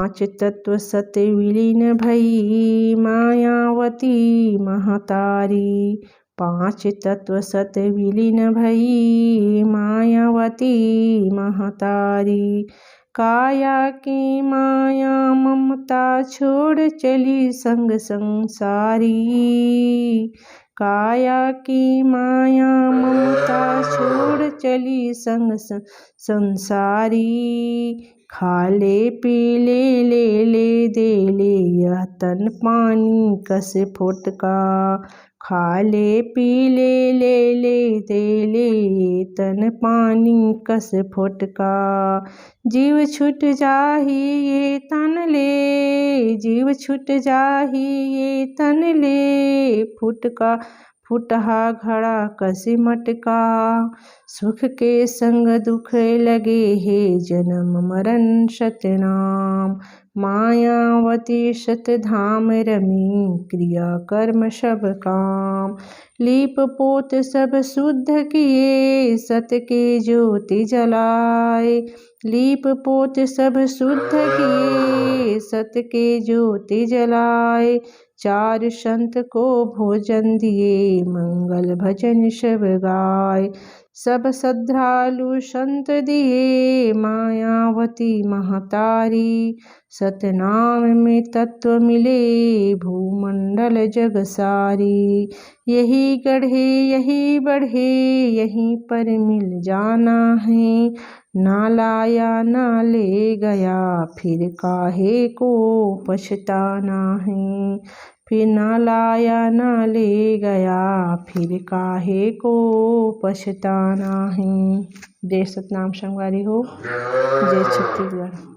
पांच तत्व सत विलीन भई मायावती महतारी। पांच तत्व सत विलीन भई मायावती महतारी। काया की माया ममता छोड़ चली संग संसारी। काया की माया ममता छोड़ चली संग संसारी। खाले पीले ले दे ले यह तन पानी कस फुटका। खाले पीले ले दे ले तन पानी कस फुटका। जीव छूट जाही ये तन ले। जीव छूट जाही ये तन ले फुटका। फुटहा घड़ा कसी मटका। सुख के संग दुख लगे हे जन्म मरण सतनाम। मायावती सत धाम रमी क्रिया कर्म सब काम। लीप पोत सब शुद्ध किए सत के ज्योति जलाए। लीप पोत सब शुद्ध किए सत के ज्योति जलाए। चार संत को भोजन दिए मंगल भजन सब गाए। सब श्रद्धालु संत दिए मायावती महतारी। सतनाम में तत्व मिले भूमंडल जग सारी। यही गढ़े यही बढ़े यहीं पर मिल जाना है। ना लाया ना ले गया फिर काहे को पछताना है। फिर ना लाया ना ले गया फिर काहे को पछताना है। जय सतनाम संगवारी हो। जय छत्तीसगढ़।